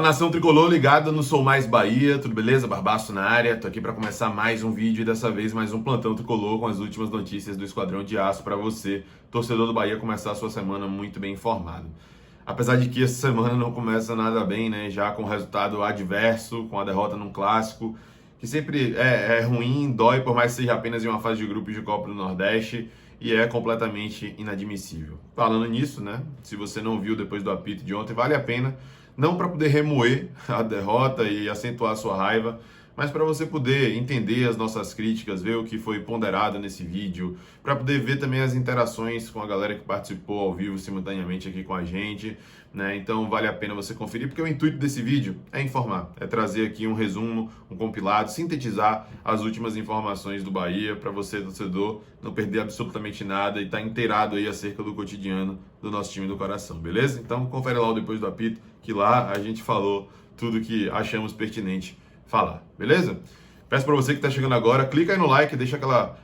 Fala, nação tricolor ligada no Sou Mais Bahia, tudo beleza? Barbaço na área, tô aqui para começar mais um vídeo e dessa vez mais um plantão tricolor com as últimas notícias do Esquadrão de Aço para você, torcedor do Bahia, começar a sua semana muito bem informado. Apesar de que essa semana não começa nada bem, né? Já com resultado adverso, com a derrota num clássico, que sempre é ruim, dói, por mais que seja apenas em uma fase de grupos de Copa do Nordeste, e é completamente inadmissível. Falando nisso, né? Se você não viu depois do apito de ontem, vale a pena, não para poder remoer a derrota e acentuar a sua raiva, mas para você poder entender as nossas críticas, ver o que foi ponderado nesse vídeo, para poder ver também as interações com a galera que participou ao vivo simultaneamente aqui com a gente, né? Então vale a pena você conferir, porque o intuito desse vídeo é informar, é trazer aqui um resumo, um compilado, sintetizar as últimas informações do Bahia para você, torcedor, não perder absolutamente nada e estar inteirado aí acerca do cotidiano do nosso time do coração, beleza? Então confere lá o Depois do Apito, que lá a gente falou tudo que achamos pertinente falar, beleza? Peço para você que está chegando agora, clica aí no like, deixa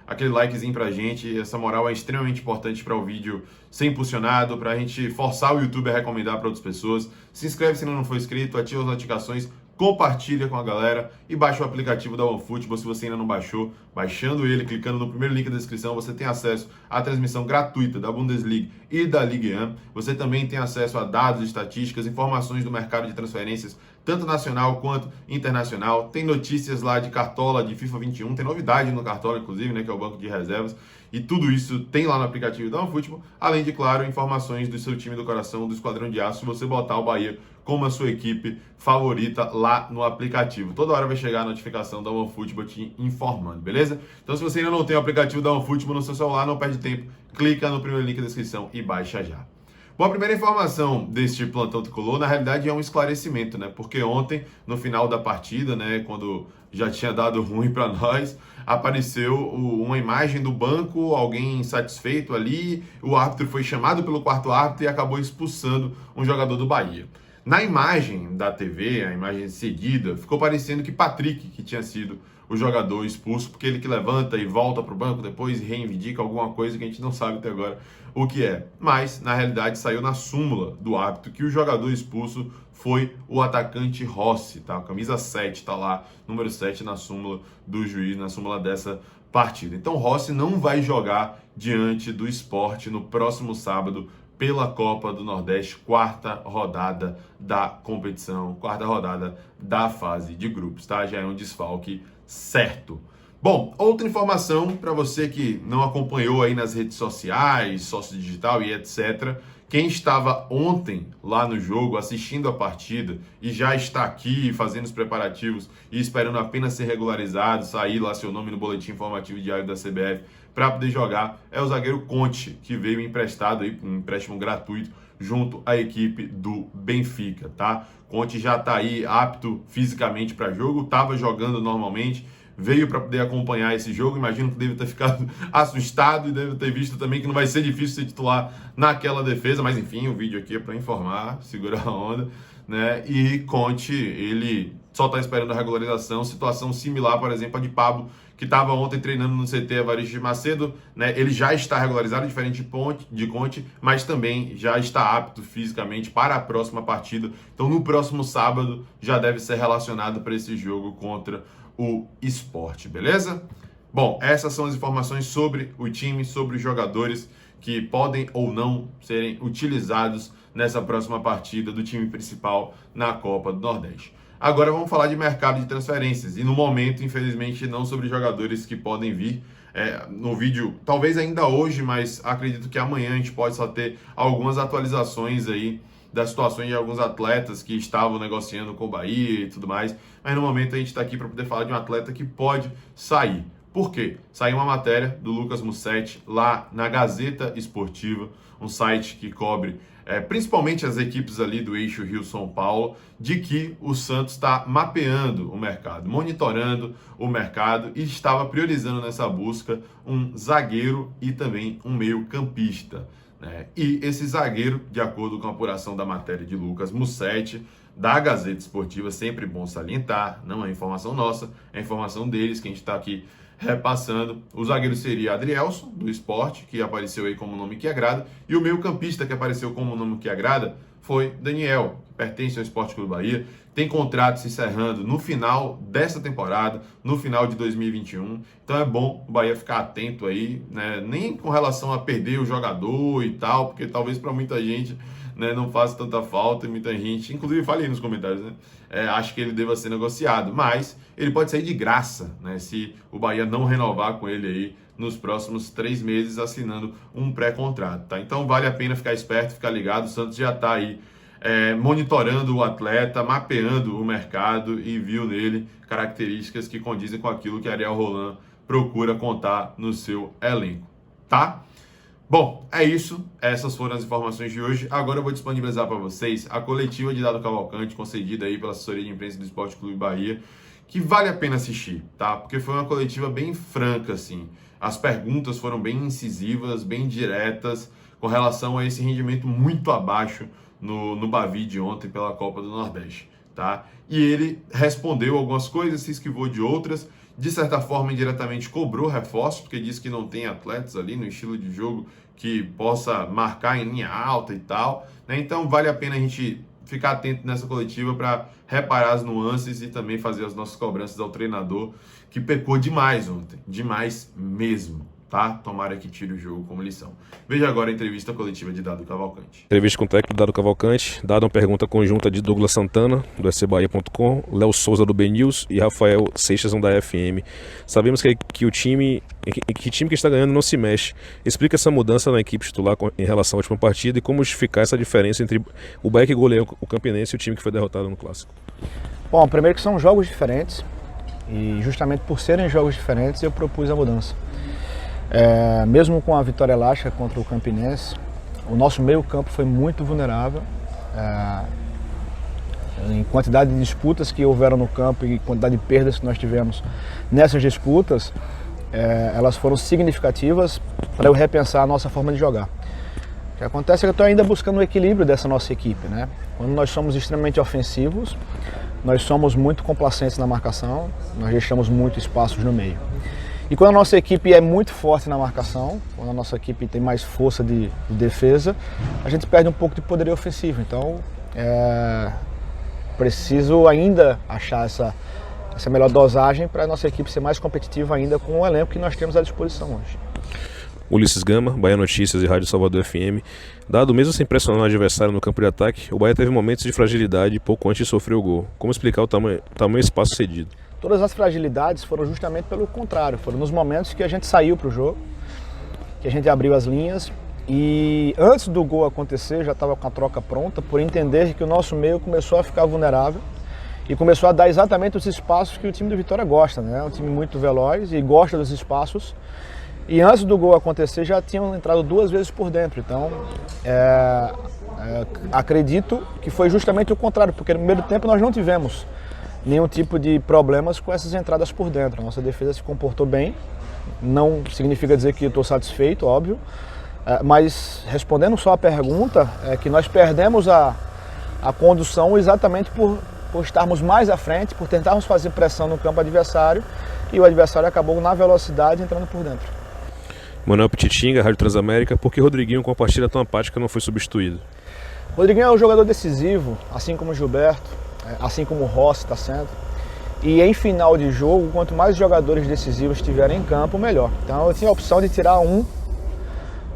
aquele likezinho pra gente, essa moral é extremamente importante para o vídeo ser impulsionado, para a gente forçar o YouTube a recomendar para outras pessoas. Se inscreve se ainda não for inscrito, ativa as notificações, compartilha com a galera e baixa o aplicativo da OneFootball se você ainda não baixou. Baixando ele, clicando no primeiro link da descrição, você tem acesso à transmissão gratuita da Bundesliga e da Ligue 1. Você também tem acesso a dados, estatísticas, informações do mercado de transferências, tanto nacional quanto internacional. Tem notícias lá de Cartola, de FIFA 21, tem novidade no Cartola, inclusive, né, que é o banco de reservas. E tudo isso tem lá no aplicativo da OneFootball, além de, claro, informações do seu time do coração, do Esquadrão de Aço, se você botar o Bahia como a sua equipe favorita lá no aplicativo. Toda hora vai chegar a notificação da OneFootball te informando, beleza? Então, se você ainda não tem o aplicativo da OneFootball no seu celular, não perde tempo, clica no primeiro link da descrição e baixa já. Bom, a primeira informação deste plantão tricolor, na realidade, é um esclarecimento, né? Porque ontem, no final da partida, né, quando já tinha dado ruim para nós, apareceu uma imagem do banco, alguém insatisfeito ali, o árbitro foi chamado pelo quarto árbitro e acabou expulsando um jogador do Bahia. Na imagem da TV, a imagem seguida, ficou parecendo que Patrick, que tinha sido o jogador expulso, porque ele que levanta e volta para o banco depois e reivindica alguma coisa que a gente não sabe até agora o que é. Mas, na realidade, saiu na súmula do árbitro que o jogador expulso foi o atacante Rossi, tá? Camisa 7, tá lá, número 7 na súmula do juiz, na súmula dessa partida. Então, Rossi não vai jogar diante do Sport no próximo sábado pela Copa do Nordeste, quarta rodada da competição, quarta rodada da fase de grupos, tá? Já é um desfalque certo. Bom, outra informação para você que não acompanhou aí nas redes sociais, sócio digital e etc. Quem estava ontem lá no jogo, assistindo a partida e já está aqui fazendo os preparativos e esperando apenas ser regularizado, sair lá seu nome no boletim informativo diário da CBF para poder jogar, é o zagueiro Conte, que veio emprestado aí, um empréstimo gratuito junto à equipe do Benfica, tá? Conte já está aí apto fisicamente para jogo, estava jogando normalmente, veio para poder acompanhar esse jogo. Imagino que deve ter ficado assustado e deve ter visto também que não vai ser difícil ser titular naquela defesa, mas enfim, o vídeo aqui é para informar, segura a onda, né? E Conte, ele só está esperando a regularização, situação similar, por exemplo, a de Pablo, que estava ontem treinando no CT Evaristo de Macedo, né? Ele já está regularizado, diferente de Conte, mas também já está apto fisicamente para a próxima partida. Então, no próximo sábado, já deve ser relacionado para esse jogo contra o Sport, beleza? Bom, essas são as informações sobre o time, sobre os jogadores que podem ou não serem utilizados nessa próxima partida do time principal na Copa do Nordeste. Agora vamos falar de mercado de transferências e no momento, infelizmente, não sobre jogadores que podem vir. No vídeo, talvez ainda hoje, mas acredito que amanhã a gente pode só ter algumas atualizações aí das situações de alguns atletas que estavam negociando com o Bahia e tudo mais, mas no momento a gente está aqui para poder falar de um atleta que pode sair. Por quê? Saiu uma matéria do Lucas Mussetti lá na Gazeta Esportiva, um site que cobre principalmente as equipes ali do eixo Rio-São Paulo, de que o Santos está mapeando o mercado, monitorando o mercado e estava priorizando nessa busca um zagueiro e também um meio-campista, né? E esse zagueiro, de acordo com a apuração da matéria de Lucas Mussetti, da Gazeta Esportiva, sempre bom salientar, não é informação nossa, é informação deles, que a gente está aqui repassando. O zagueiro seria Adrielson, do Sport, que apareceu aí como nome que agrada, e o meio-campista que apareceu como nome que agrada foi Daniel, que pertence ao Sport Clube Bahia, tem contrato se encerrando no final dessa temporada, no final de 2021. Então é bom o Bahia ficar atento aí, né? Nem com relação a perder o jogador e tal, porque talvez para muita gente, né, não faça tanta falta e muita gente, inclusive fale aí nos comentários, né? Acho que ele deva ser negociado, mas ele pode sair de graça, né? Se o Bahia não renovar com ele aí nos próximos 3 meses, assinando um pré-contrato, tá? Então vale a pena ficar esperto, ficar ligado. O Santos já está aí monitorando o atleta, mapeando o mercado e viu nele características que condizem com aquilo que Ariel Roland procura contar no seu elenco, tá? Bom, é isso. Essas foram as informações de hoje. Agora eu vou disponibilizar para vocês a coletiva de Dado Cavalcante, concedida aí pela assessoria de imprensa do Sport Clube Bahia, que vale a pena assistir, tá? Porque foi uma coletiva bem franca, assim. As perguntas foram bem incisivas, bem diretas, com relação a esse rendimento muito abaixo no Bavi de ontem pela Copa do Nordeste, tá? E ele respondeu algumas coisas, se esquivou de outras, de certa forma indiretamente cobrou reforços, porque disse que não tem atletas ali no estilo de jogo que possa marcar em linha alta e tal, né? Então vale a pena a gente ficar atento nessa coletiva para reparar as nuances e também fazer as nossas cobranças ao treinador, que pecou demais ontem, demais mesmo, tá? Tomara que tire o jogo como lição. Veja agora a entrevista coletiva de Dado Cavalcante. Entrevista com o técnico Dado Cavalcante. Dado uma pergunta conjunta de Douglas Santana, do scbahia.com, Léo Souza, do BNews, e Rafael Seixas, da FM. Sabemos que o time que está ganhando não se mexe. Explica essa mudança na equipe titular em relação à última partida e como justificar essa diferença entre o Bahia que goleou o Campinense e o time que foi derrotado no Clássico. Bom, primeiro que são jogos diferentes e justamente por serem jogos diferentes eu propus a mudança. Mesmo com a vitória elástica contra o Campinense, o nosso meio campo foi muito vulnerável. Em quantidade de disputas que houveram no campo e quantidade de perdas que nós tivemos nessas disputas, elas foram significativas para eu repensar a nossa forma de jogar. O que acontece é que eu estou ainda buscando o equilíbrio dessa nossa equipe, né? Quando nós somos extremamente ofensivos, nós somos muito complacentes na marcação, nós deixamos muito espaços no meio. E quando a nossa equipe é muito forte na marcação, quando a nossa equipe tem mais força de defesa, a gente perde um pouco de poderio ofensivo. Então, preciso ainda achar essa melhor dosagem para a nossa equipe ser mais competitiva ainda com o elenco que nós temos à disposição hoje. Ulisses Gama, Bahia Notícias e Rádio Salvador FM. Dado mesmo sem pressionar o adversário no campo de ataque, o Bahia teve momentos de fragilidade e pouco antes de sofrer o gol. Como explicar o tamanho espaço cedido? Todas as fragilidades foram justamente pelo contrário, foram nos momentos que a gente saiu para o jogo, que a gente abriu as linhas e antes do gol acontecer já estava com a troca pronta, por entender que o nosso meio começou a ficar vulnerável e começou a dar exatamente os espaços que o time do Vitória gosta, né? É um time muito veloz e gosta dos espaços. E antes do gol acontecer já tinham entrado 2 vezes por dentro, então acredito que foi justamente o contrário, porque no primeiro tempo nós não tivemos nenhum tipo de problemas com essas entradas por dentro. A nossa defesa se comportou bem, não significa dizer que eu estou satisfeito, óbvio, mas respondendo só a pergunta, é que nós perdemos a condução exatamente por estarmos mais à frente, por tentarmos fazer pressão no campo adversário e o adversário acabou na velocidade entrando por dentro. Manuel Pititinga, Rádio Transamérica. Por que Rodriguinho, com a partida tão apática, não foi substituído? Rodriguinho é um jogador decisivo, assim como o Gilberto, assim como o Rossi está sendo. E em final de jogo, quanto mais jogadores decisivos estiverem em campo, melhor. Então eu tinha a opção de tirar ou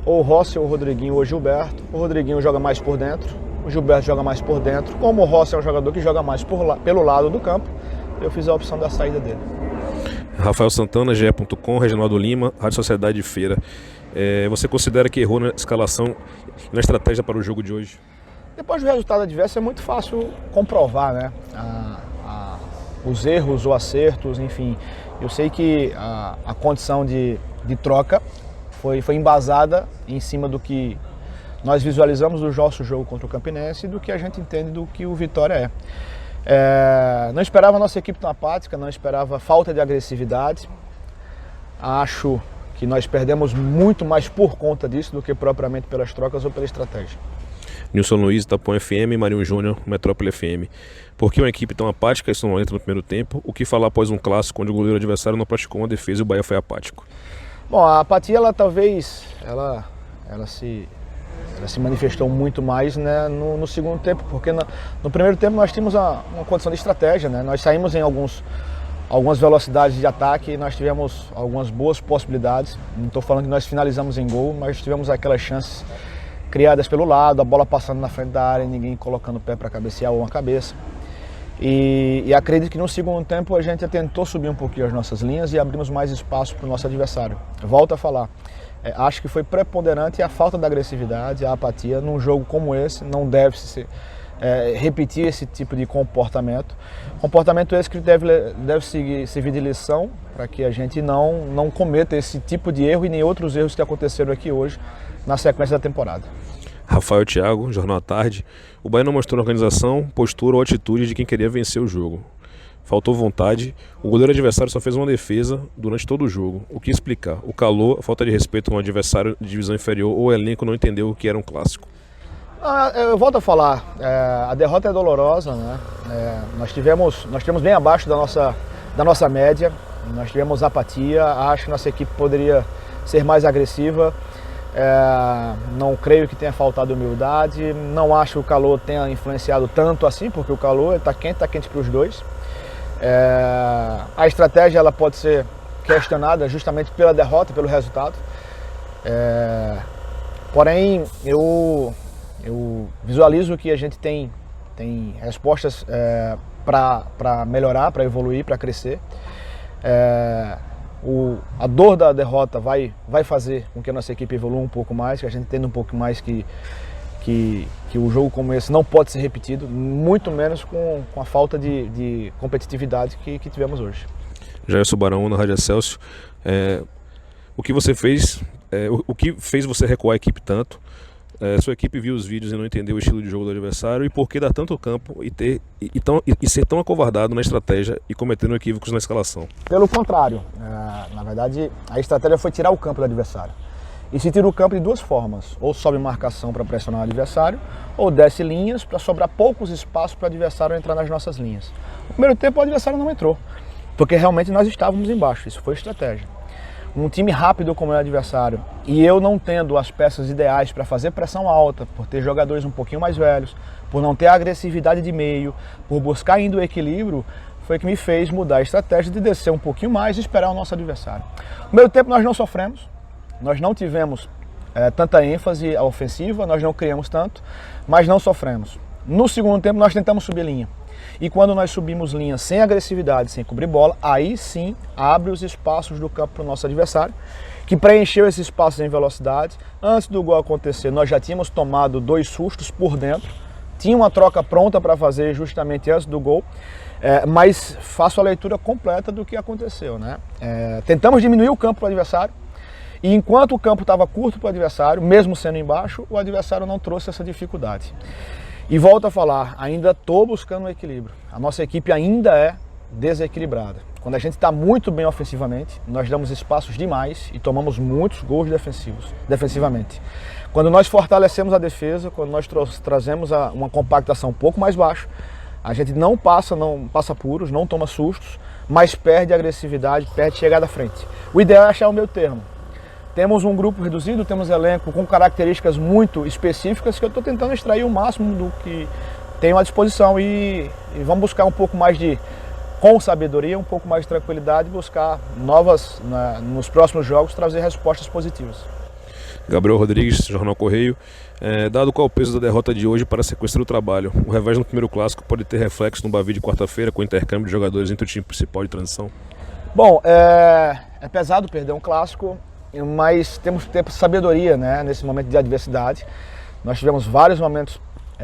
o Rossi, ou o Rodriguinho, ou o Gilberto. O Rodriguinho joga mais por dentro, o Gilberto joga mais por dentro. Como o Rossi é um jogador que joga mais pelo lado do campo, eu fiz a opção da saída dele. Rafael Santana, GE.com, Reginaldo Lima, Rádio Sociedade de Feira. Você considera que errou na escalação e na estratégia para o jogo de hoje? Depois do resultado adverso é muito fácil comprovar, né? Os erros ou acertos, enfim. Eu sei que a condição de troca foi embasada em cima do que nós visualizamos do nosso jogo contra o Campinense e do que a gente entende do que o Vitória é. Não esperava a nossa equipe tão apática, não esperava falta de agressividade. Acho que nós perdemos muito mais por conta disso do que propriamente pelas trocas ou pela estratégia. Nilson Luiz, Tapão FM, Marinho Júnior, Metrópole FM. Por que uma equipe tão apática, isso não entra no primeiro tempo? O que falar após um clássico onde o goleiro adversário não praticou uma defesa e o Bahia foi apático? Bom, a apatia, ela talvez, ela se ela se manifestou muito mais, né, no segundo tempo, porque no primeiro tempo nós tínhamos uma condição de estratégia, né? Nós saímos em algumas velocidades de ataque, nós tivemos algumas boas possibilidades. Não estou falando que nós finalizamos em gol, mas tivemos aquelas chances criadas pelo lado, a bola passando na frente da área e ninguém colocando o pé para cabecear ou uma cabeça. E acredito que no segundo tempo a gente tentou subir um pouquinho as nossas linhas e abrimos mais espaço para o nosso adversário. Volto a falar, acho que foi preponderante a falta de agressividade, a apatia. Num jogo como esse não deve se repetir esse tipo de comportamento. Comportamento esse que deve servir de lição para que a gente não cometa esse tipo de erro e nem outros erros que aconteceram aqui hoje na sequência da temporada. Rafael Thiago, Jornal à Tarde. O Bahia não mostrou organização, postura ou atitude de quem queria vencer o jogo. Faltou vontade. O goleiro adversário só fez uma defesa durante todo o jogo. O que explicar? O calor, a falta de respeito com o adversário de divisão inferior ou o elenco não entendeu o que era um clássico? Eu volto a falar, a derrota é dolorosa, né? Nós tivemos bem abaixo da nossa média, nós tivemos apatia, acho que nossa equipe poderia ser mais agressiva. Não creio que tenha faltado humildade, não acho que o calor tenha influenciado tanto assim, porque o calor está quente para os dois. A estratégia ela pode ser questionada justamente pela derrota, pelo resultado. Porém, eu visualizo que a gente tem respostas para melhorar, para evoluir, para crescer. A dor da derrota vai fazer com que a nossa equipe evolua um pouco mais, que a gente entenda um pouco mais que o jogo como esse não pode ser repetido, muito menos com a falta de competitividade que tivemos hoje. Jailson Barão, na Rádio Excelsior. O que você fez, o que fez você recuar a equipe tanto? Sua equipe viu os vídeos e não entendeu o estilo de jogo do adversário, e por que dar tanto campo e ser tão acovardado na estratégia e cometendo equívocos na escalação? Pelo contrário, na verdade a estratégia foi tirar o campo do adversário. E se tira o campo de duas formas: ou sobe marcação para pressionar o adversário, ou desce linhas para sobrar poucos espaços para o adversário entrar nas nossas linhas. No primeiro tempo o adversário não entrou, porque realmente nós estávamos embaixo, isso foi estratégia. Um time rápido como é o adversário, e eu não tendo as peças ideais para fazer pressão alta, por ter jogadores um pouquinho mais velhos, por não ter a agressividade de meio, por buscar ainda o equilíbrio, foi que me fez mudar a estratégia de descer um pouquinho mais e esperar o nosso adversário. No primeiro tempo nós não sofremos, nós não tivemos tanta ênfase ofensiva, nós não criamos tanto, mas não sofremos. No segundo tempo nós tentamos subir linha. E quando nós subimos linha sem agressividade, sem cobrir bola, aí sim abre os espaços do campo para o nosso adversário, que preencheu esses espaços em velocidade. Antes do gol acontecer, nós já tínhamos tomado 2 sustos por dentro, tinha uma troca pronta para fazer justamente antes do gol, mas faço a leitura completa do que aconteceu, né? Tentamos diminuir o campo para o adversário, e enquanto o campo estava curto para o adversário, mesmo sendo embaixo, o adversário não trouxe essa dificuldade. E volto a falar, ainda estou buscando um equilíbrio. A nossa equipe ainda é desequilibrada. Quando a gente está muito bem ofensivamente, nós damos espaços demais e tomamos muitos gols defensivamente. Quando nós fortalecemos a defesa, quando nós trazemos uma compactação um pouco mais baixa, a gente não passa puros, não toma sustos, mas perde agressividade, perde chegada à frente. O ideal é achar o meio termo. Temos um grupo reduzido, temos elenco com características muito específicas que eu estou tentando extrair o máximo do que tenho à disposição e vamos buscar um pouco mais com sabedoria, um pouco mais de tranquilidade, buscar nos próximos jogos, trazer respostas positivas. Gabriel Rodrigues, Jornal Correio. Dado qual o peso da derrota de hoje para a sequência do trabalho, o revés no primeiro clássico pode ter reflexo no Bavi de quarta-feira com o intercâmbio de jogadores entre o time principal de transição? Bom, é pesado perder um clássico, mas temos que ter sabedoria, né, nesse momento de adversidade. Nós tivemos vários momentos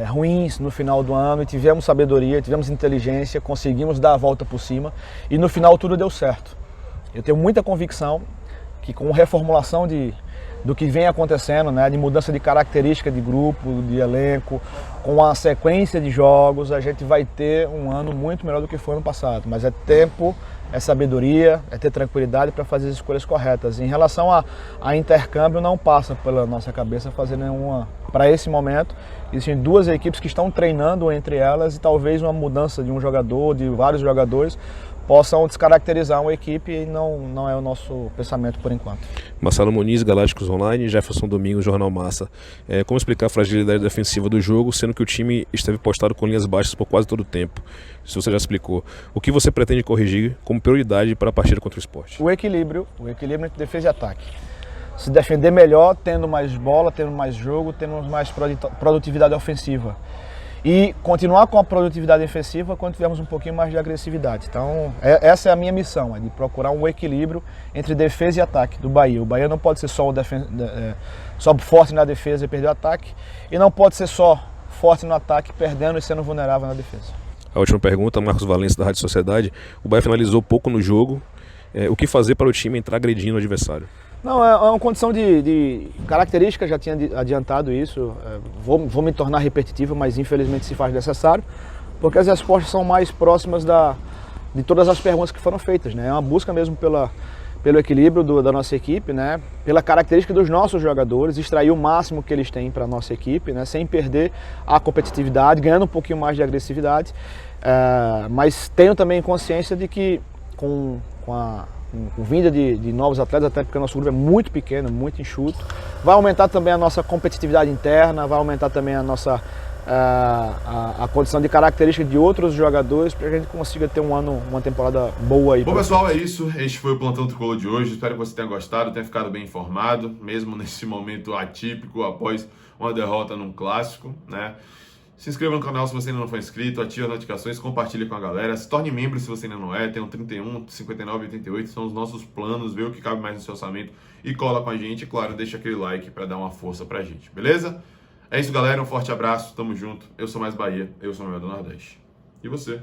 ruins no final do ano e tivemos sabedoria, tivemos inteligência, conseguimos dar a volta por cima e no final tudo deu certo. Eu tenho muita convicção que com a reformulação do que vem acontecendo, né, de mudança de característica de grupo, de elenco, com a sequência de jogos, a gente vai ter um ano muito melhor do que foi no passado. Mas é tempo, é sabedoria, é ter tranquilidade para fazer as escolhas corretas. Em relação a intercâmbio, não passa pela nossa cabeça fazer nenhuma. Para esse momento, existem 2 equipes que estão treinando entre elas e talvez uma mudança de um jogador, de vários jogadores, possam descaracterizar uma equipe e não é o nosso pensamento por enquanto. Marcelo Muniz, Galácticos Online, Jefferson Domingos, Jornal Massa. Como explicar a fragilidade defensiva do jogo, sendo que o time esteve postado com linhas baixas por quase todo o tempo? Se você já explicou. O que você pretende corrigir como prioridade para a partida contra o Sport? O equilíbrio entre defesa e ataque. Se defender melhor, tendo mais bola, tendo mais jogo, tendo mais produtividade ofensiva. E continuar com a produtividade ofensiva quando tivermos um pouquinho mais de agressividade. Então, essa é a minha missão, é de procurar um equilíbrio entre defesa e ataque do Bahia. O Bahia não pode ser só forte na defesa e perder o ataque, e não pode ser só forte no ataque, perdendo e sendo vulnerável na defesa. A última pergunta, Marcos Valença, da Rádio Sociedade. O Bahia finalizou pouco no jogo. O que fazer para o time entrar agredindo o adversário? Não, é uma condição de característica, já tinha adiantado isso. Vou me tornar repetitivo, mas infelizmente se faz necessário, porque as respostas são mais próximas de todas as perguntas que foram feitas, né? É uma busca mesmo pelo equilíbrio da nossa equipe, né? Pela característica dos nossos jogadores, extrair o máximo que eles têm para a nossa equipe, né? Sem perder a competitividade, ganhando um pouquinho mais de agressividade, mas tenho também consciência de que com vinda de novos atletas, até porque o nosso grupo é muito pequeno, muito enxuto, vai aumentar também a nossa competitividade interna, vai aumentar também a nossa a condição de característica de outros jogadores para que a gente consiga ter uma temporada boa aí. Bom, pessoal, é isso. Este foi o Plantão Tricolor de hoje. Espero que você tenha gostado, tenha ficado bem informado, mesmo nesse momento atípico após uma derrota num clássico, né? Se inscreva no canal se você ainda não for inscrito, ative as notificações, compartilhe com a galera, se torne membro se você ainda não é, tem um 31, 59 e 88, são os nossos planos, vê o que cabe mais no seu orçamento e cola com a gente, e claro, deixa aquele like para dar uma força pra gente, beleza? É isso, galera, um forte abraço, tamo junto, eu sou Mais Bahia, eu sou o Mel do Nordeste. E você?